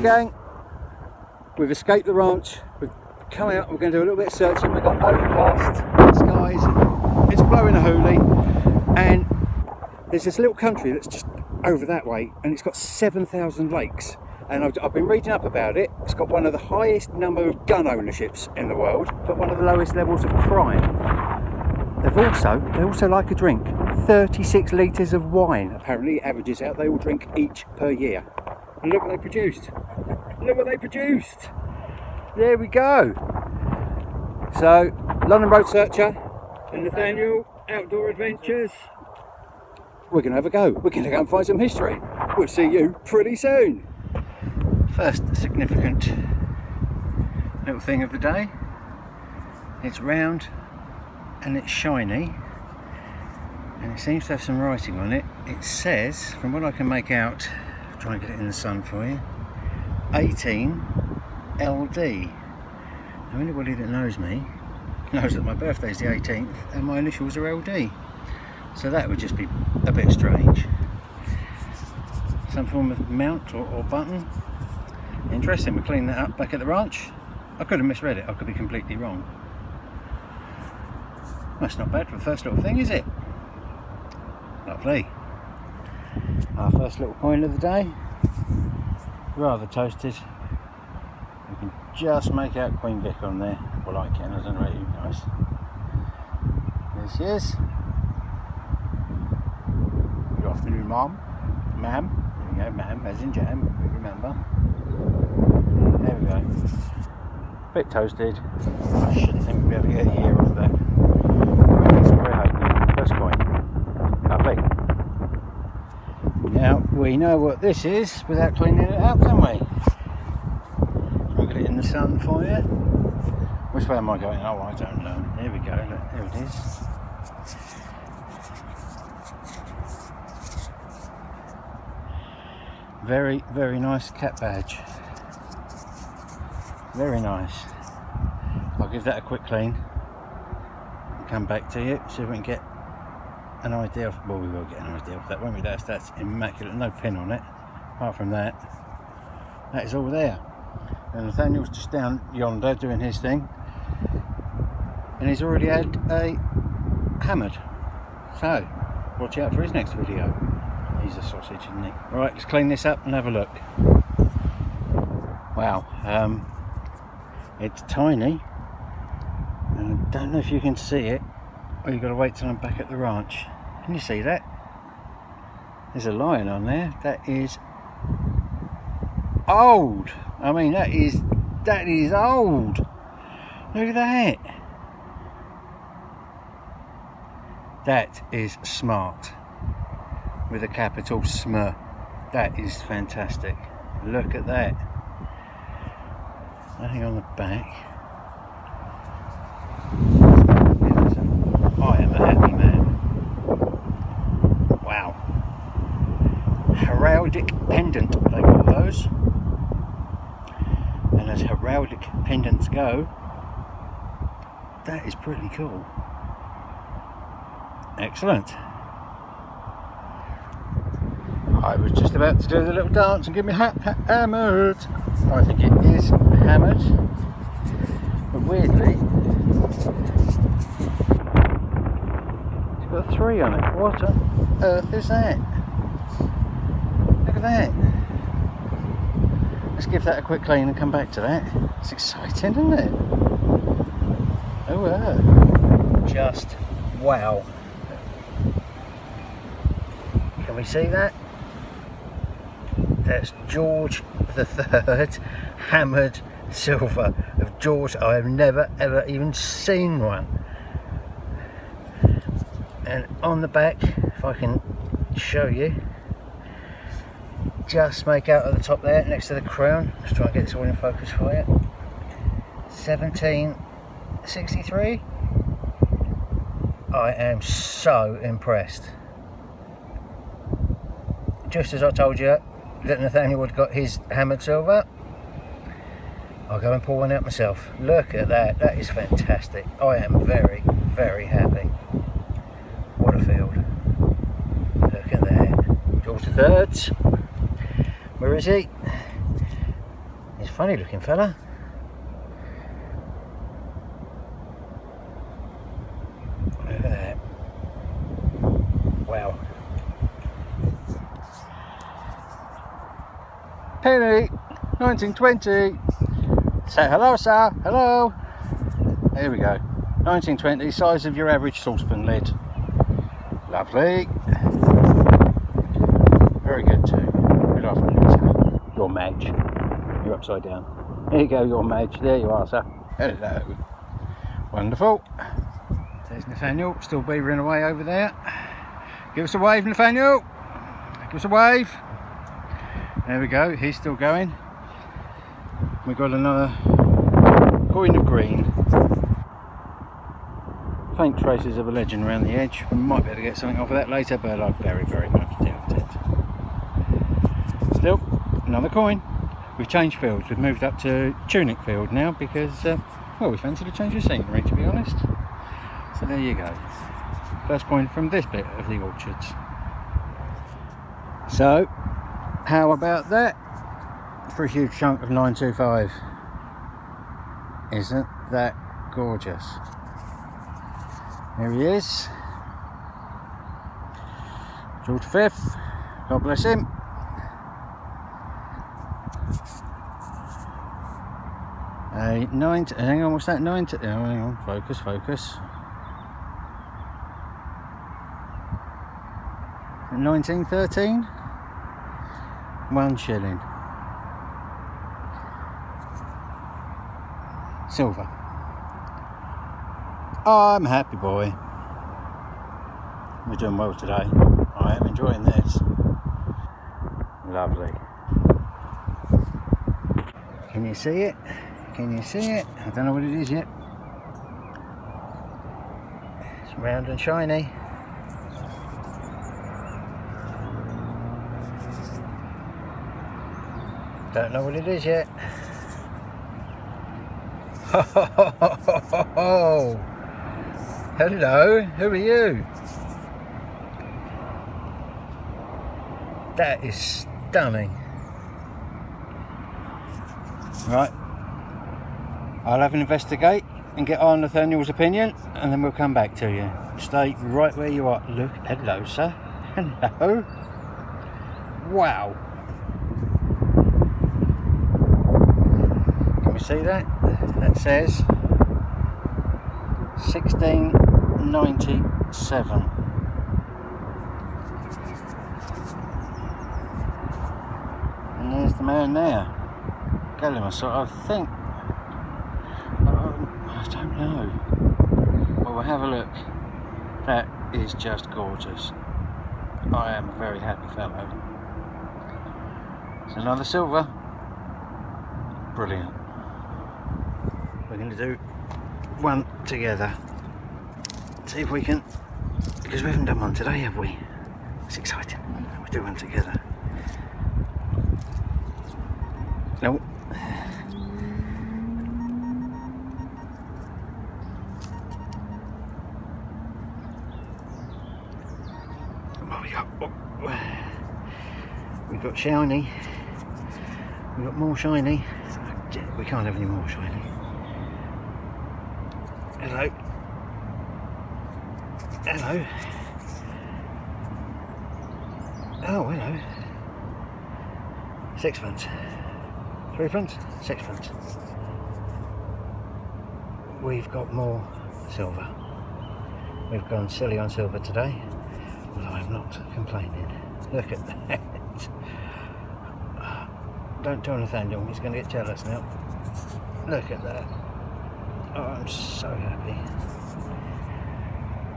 gang, we've escaped the ranch, we've come out, we're going to do a little bit of searching. We've got overcast skies, it's blowing a hoolie, and there's this little country that's just over that way, and it's got 7,000 lakes, and I've been reading up about it. It's got one of the highest number of gun ownerships in the world, but one of the lowest levels of crime. They also like a drink. 36 litres of wine apparently averages out they all drink each per year. And look what they produced. Look what they produced. There we go. So, London Road Searcher and Nathaniel Outdoor Adventures. We're going to have a go. We're going to go and find some history. We'll see you pretty soon. First significant little thing of the day. It's round and it's shiny. And it seems to have some writing on it. It says, from what I can make out, I'll try and get it in the sun for you, 18 LD. Now anybody that knows me knows that my birthday's the 18th and my initials are LD. So that would just be a bit strange. Some form of mount or button. Interesting, we'll clean that up back at the ranch. I could have misread it, I could be completely wrong. That's not bad for the first little thing, is it? Lovely. Our first little coin of the day. Rather toasted. You can just make out Queen Vic on there. Well, I can, I don't know about you guys. There she is. Good afternoon, Mum. Ma'am. There we go, ma'am, as in jam, remember. There we go. Bit toasted. I shouldn't think we'll be able to get a year off that. That's what we're hoping. First coin. Lovely. Now we know what this is without cleaning it up, can we? I'll get it in the sun for you. Which way am I going? Oh, I don't know. There we go. Look, there it is. Very, very nice cat badge. Very nice. I'll give that a quick clean and come back to you, see if we can get an idea of, well, we will get an idea of that, won't we? That's immaculate, no pin on it. Apart from that, that is all there. And Nathaniel's just down yonder doing his thing, and he's already had a hammered. So, watch out for his next video. He's a sausage, isn't he? Alright, let's clean this up and have a look. Wow, it's tiny. And I don't know if you can see it, or you've got to wait till I'm back at the ranch. Can you see that? There's a lion on there. That is old. I mean, that is old. Look at that. That is smart. With a capital SMR. That is fantastic. Look at that. Nothing on the back. I am a happy man. Wow. Heraldic pendant, they call those. And as heraldic pendants go, that is pretty cool. Excellent. I was just about to do the little dance and get me hammered. I think it is hammered. But weirdly, it's got a 3 on it. What on earth is that? Look at that. Let's give that a quick clean and come back to that. It's exciting, isn't it? Oh, just wow. Can we see that? That's George III hammered silver of George. I have never ever even seen one. And on the back, if I can show you, just make out at the top there next to the crown. Let's try and get this all in focus for you. 1763. I am so impressed. Just as I told you that Nathaniel had got his hammered silver, I'll go and pull one out myself. Look at that, that is fantastic. I am very, very happy. What a field. Look at that. George III. Where is he? He's a funny looking fella. Look at that. Wow. Penny, 1920. Say hello, sir. Hello. There we go. 1920, size of your average saucepan lid. Lovely. Very good too. Good afternoon, sir. Your Madge. You're upside down. There you go, your Madge. There you are, sir. Hello. Wonderful. There's Nathaniel, still beavering away over there. Give us a wave, Nathaniel. Give us a wave. There we go, he's still going. We've got another coin of green. Faint traces of a legend around the edge. We might be able to get something off of that later, but I very, very much doubt it. Still, another coin. We've changed fields. We've moved up to Tunic Field now because, well, we fancied a change of scenery, to be honest. So there you go. First coin from this bit of the orchards. So, how about that for a huge chunk of 925? Isn't that gorgeous? There he is. George V, God bless him. A 9, hang on, what's that? 9, oh, hang on, focus, focus. 1913. 1 shilling. Silver. I'm a happy boy. We're doing well today. I am enjoying this. Lovely. Can you see it? Can you see it? I don't know what it is yet. It's round and shiny. Don't know what it is yet. Ho ho ho ho ho ho! Hello, who are you? That is stunning. Right, I'll have an investigate and get on Nathaniel's opinion, and then we'll come back to you. Stay right where you are. Look, hello, sir. Hello. Wow. Can we see that? That says 1697. And there's the man there. Gallimus, I think. I don't know. Well, we'll have a look. That is just gorgeous. I am a very happy fellow. It's another silver. Brilliant. We're going to do one together. See if we can, because we haven't done one today, have we? It's exciting. We'll do one together. Nope. What we got? Oh. We've got shiny. We've got more shiny. We can't have any more shiny. Hello. Hello. Oh, hello. Sixpence. Threepence? Sixpence. We've got more silver. We've gone silly on silver today, although I'm not complaining. Look at that. Don't tell Nathaniel, he's going to get jealous now. Look at that. Oh, I'm so happy.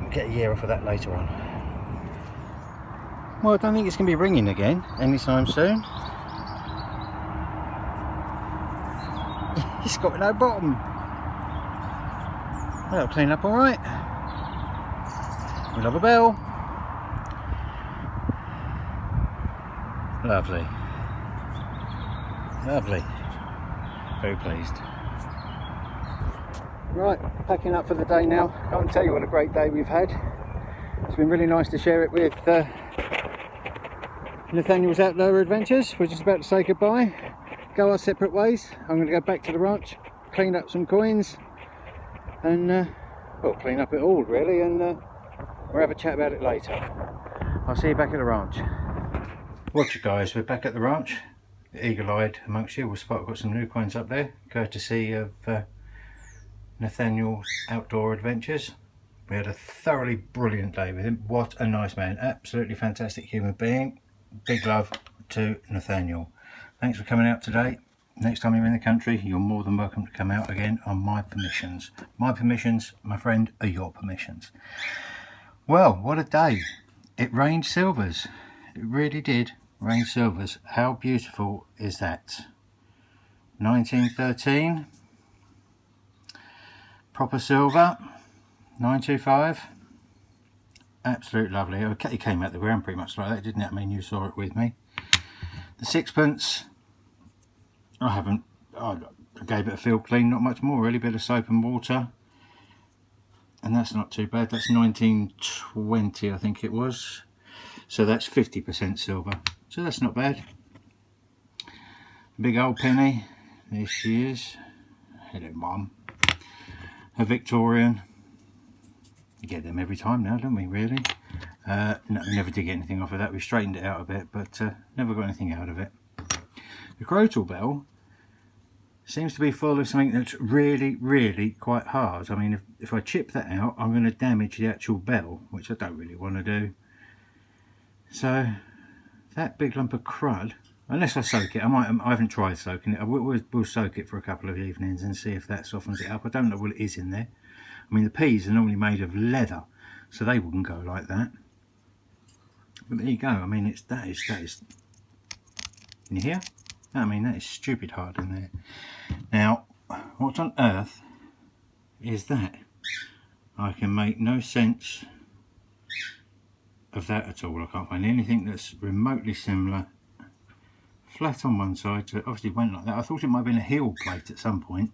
We'll get a year off of that later on. Well, I don't think it's going to be ringing again anytime soon. It's got no bottom. That'll clean up alright. We'll have a bell. Lovely. Lovely. Very pleased. Right, packing up for the day now. Can't tell you what a great day we've had. It's been really nice to share it with Nathaniel's Outdoor Adventures. We're just about to say goodbye. go our separate ways. I'm going to go back to the ranch, clean up some coins, and well, clean up it all really, and we'll have a chat about it later. I'll see you back at the ranch. Watch it guys, we're back at the ranch. Eagle-eyed amongst you will spot I've got some new coins up there, courtesy of Nathaniel Outdoor Adventures. We had a thoroughly brilliant day with him. What a nice man, absolutely fantastic human being. Big love to Nathaniel. Thanks for coming out today. Next time you're in the country, you're more than welcome to come out again on my permissions. My permissions, my friend, are your permissions. Well, what a day. It rained silvers. It really did rain silvers. How beautiful is that? 1913. Proper silver. 925. Absolute lovely. It came out the ground pretty much like that, didn't it? I mean, you saw it with me. The sixpence, I gave it a field clean, not much more really, bit of soap and water, and that's not too bad. That's 1920 I think it was, so that's 50% silver, so that's not bad. Big old penny, there she is. Hello Mum. A Victorian. We get them every time now, don't we, really? No, we never did get anything off of that. We straightened it out a bit, but never got anything out of it. The crotal bell seems to be full of something that's really, really quite hard. I mean, if I chip that out, I'm going to damage the actual bell, which I don't really want to do. So, that big lump of crud, unless I soak it, I haven't tried soaking it. We'll soak it for a couple of evenings and see if that softens it up. I don't know what it is in there. I mean, the peas are normally made of leather, so they wouldn't go like that. But there you go. I mean, that is. Can you hear? I mean, that is stupid hard in there. Now, what on earth is that? I can make no sense of that at all. I can't find anything that's remotely similar. Flat on one side, so it obviously went like that. I thought it might have been a heel plate at some point,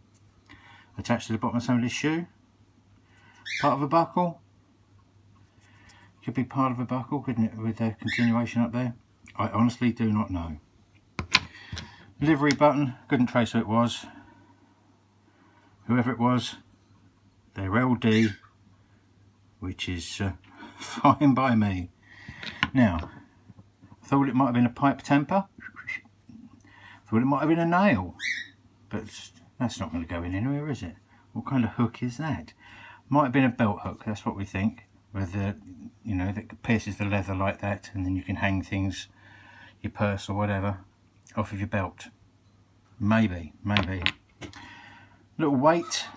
attached to the bottom of somebody's shoe. Part of a buckle. Could be part of a buckle, couldn't it, with a continuation up there? I honestly do not know. Livery button, couldn't trace who it was. Whoever it was, they're LD, which is fine by me. Now, I thought it might have been a pipe temper. Thought it might have been a nail, but that's not going to go in anywhere, is it? What kind of hook is that? Might have been a belt hook, that's what we think. With the, you know, that pierces the leather like that, and then you can hang things, your purse or whatever, off of your belt. Maybe. Little weight.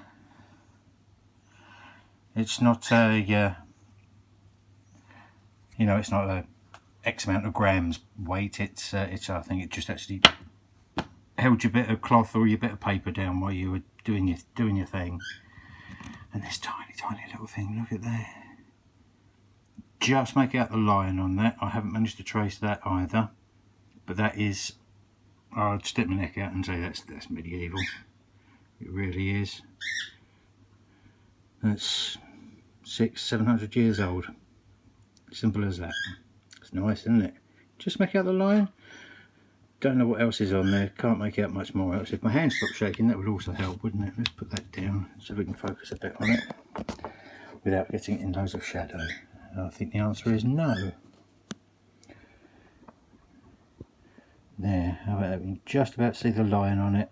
It's not a, you know, it's not a X amount of grams weight. It's I think it just actually held your bit of cloth or your bit of paper down while you were doing your thing. And this tiny little thing, look at that. Just make out the line on that. I haven't managed to trace that either, but that is, I'd stick my neck out and say that's medieval. It really is. That's 600-700 years old. Simple as that. It's nice, isn't it? Just make out the line. Don't know what else is on there. Can't make out much more else. If my hand stopped shaking, that would also help, wouldn't it? Let's put that down so we can focus a bit on it without getting in loads of shadow. I think the answer is no. There, how about that? We can just about see the line on it.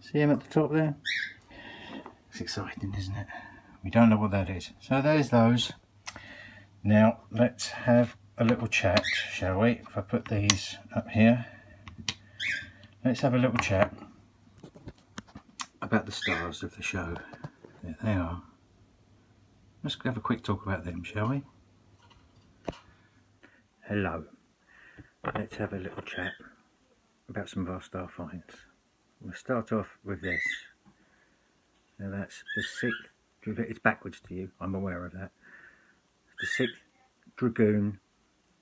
See him at the top there? It's exciting, isn't it? We don't know what that is. So there's those. Now let's have a little chat, shall we? If I put these up here, let's have a little chat about the stars of the show. There they are. Let's have a quick talk about them, shall we? Hello. Let's have a little chat about some of our star finds. We'll start off with this. Now that's the 6th, it's backwards to you, I'm aware of that. The 6th Dragoon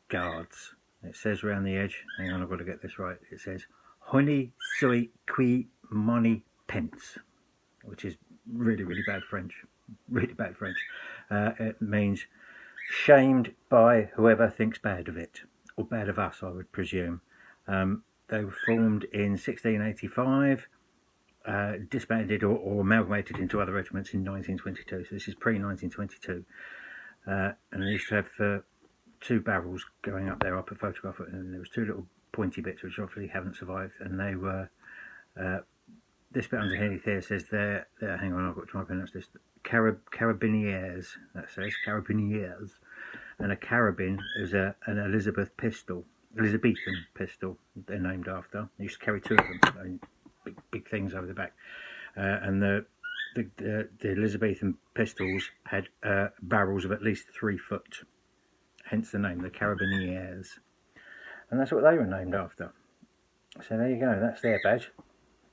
Guards. It says around the edge, hang on, I've got to get this right, it says Honey Soi Qui Moni Pence, which is really bad French. Really bad French. It means shamed by whoever thinks bad of it, or bad of us, I would presume. They were formed in 1685, disbanded or amalgamated into other regiments in 1922. So this is pre-1922. And they used to have 2 barrels going up there. I put a photograph of it, and there was 2 little pointy bits which obviously haven't survived, and they were this bit underneath here says they're hang on, I've got to try and pronounce this, carabiniers, that says carabiniers, and a carabine is an Elizabethan pistol they're named after. They used to carry 2 of them, big things over the back, and the Elizabethan pistols had barrels of at least 3 foot, hence the name, the carabiniers, and that's what they were named after. So there you go, that's their badge.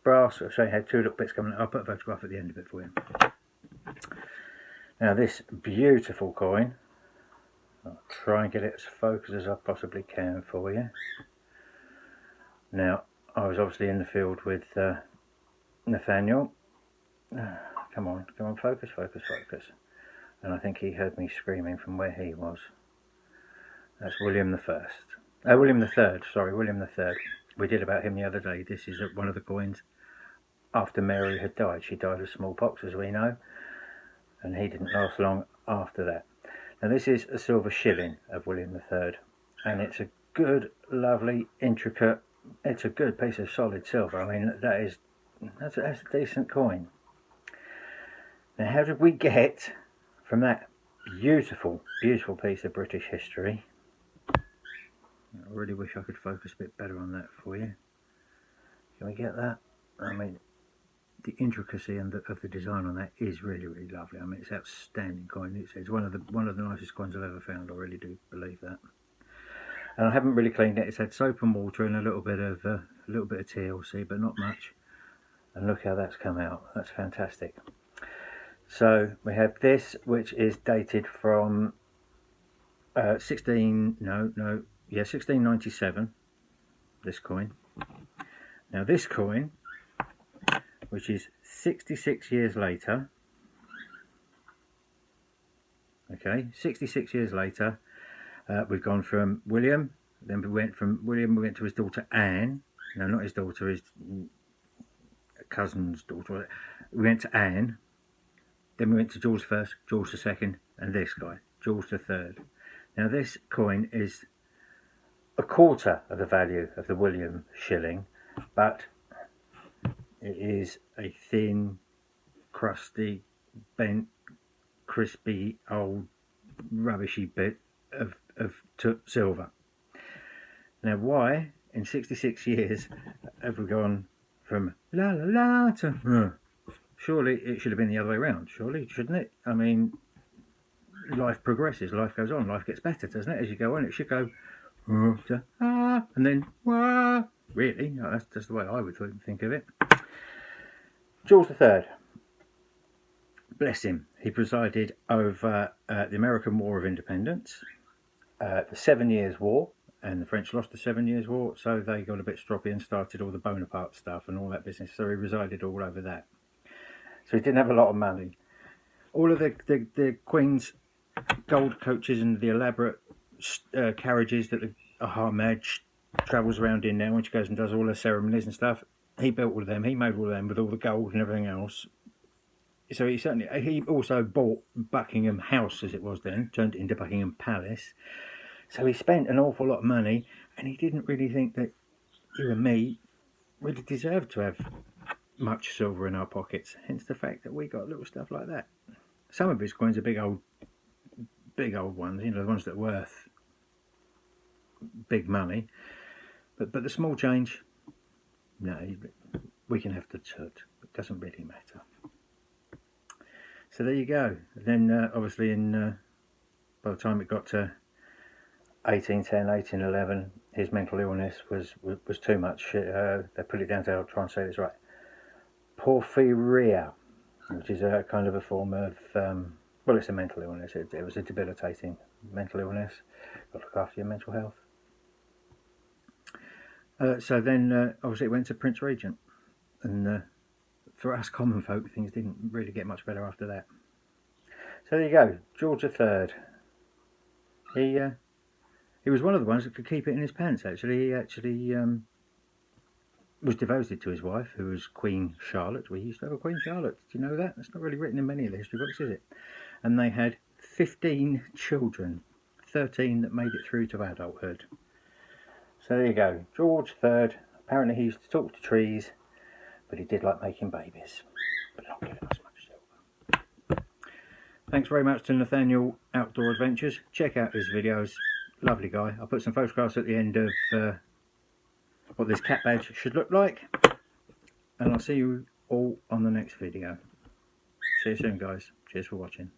Brass, so it had 2 little bits coming. I'll put a photograph at the end of it for you. Now this beautiful coin, I'll try and get it as focused as I possibly can for you. Now I was obviously in the field with Nathaniel. Come on, focus. And I think he heard me screaming from where he was. That's William the Third. We did about him the other day. This is one of the coins after Mary had died. She died of smallpox, as we know, and he didn't last long after that. Now this is a silver shilling of William III, and it's a good, lovely, intricate, it's a good piece of solid silver. I mean, that's a decent coin. Now how did we get from that beautiful piece of British history? I really wish I could focus a bit better on that for you. Can we get that? I mean, the intricacy of the design on that is really lovely. I mean, it's outstanding coin. It's one of the nicest coins I've ever found. I really do believe that. And I haven't really cleaned it. It's had soap and water and a little bit of TLC, but not much. And look how that's come out. That's fantastic. So we have this, which is dated from 1697. This coin. Now this coin, which is 66 years later. Okay, 66 years later, we've gone from William. Then we went to his daughter Anne. No, not his daughter, his cousin's daughter. We went to Anne. Then we went to George I, George II, and this guy, George III. Now this coin is a quarter of the value of the William shilling, but it is a thin, crusty, bent, crispy, old, rubbishy bit of silver. Now why, in 66 years, have we gone from la la la to surely it should have been the other way around, surely, shouldn't it? I mean, life progresses, life goes on, life gets better, doesn't it? As you go on, it should go to and then wah. Really? No, that's just the way I would think of it. George III, bless him, he presided over the American War of Independence, the 7 Years' War, and the French lost the 7 Years' War, so they got a bit stroppy and started all the Bonaparte stuff and all that business, so he resided all over that. So he didn't have a lot of money. All of the Queen's gold coaches and the elaborate carriages that the Ahmed travels around in now when she goes and does all her ceremonies and stuff, he built all of them, he made all of them with all the gold and everything else. So he also bought Buckingham House, as it was then, turned it into Buckingham Palace. So he spent an awful lot of money, and he didn't really think that you and me really deserved to have much silver in our pockets, hence the fact that we got little stuff like that. Some of his coins are big old ones, you know, the ones that are worth big money, but the small change, no, we can have the tut. It doesn't really matter. So there you go. Then obviously by the time it got to 1810, 1811, his mental illness was too much. They put it down to, I'll try and say this right, porphyria, which is a kind of a form of, well, it's a mental illness. It was a debilitating mental illness. Got to look after your mental health. So then, obviously, it went to Prince Regent, and for us common folk, things didn't really get much better after that. So there you go, George III. He was one of the ones that could keep it in his pants. Actually, he actually was devoted to his wife, who was Queen Charlotte. We used to have a Queen Charlotte. Do you know that? It's not really written in many of the history books, is it? And they had 15 children, 13 that made it through to adulthood. So there you go, George III. Apparently he used to talk to trees, but he did like making babies, but not giving us much silver. Thanks very much to Nathaniel Outdoor Adventures. Check out his videos. Lovely guy. I'll put some photographs at the end of what this cat badge should look like. And I'll see you all on the next video. See you soon, guys. Cheers for watching.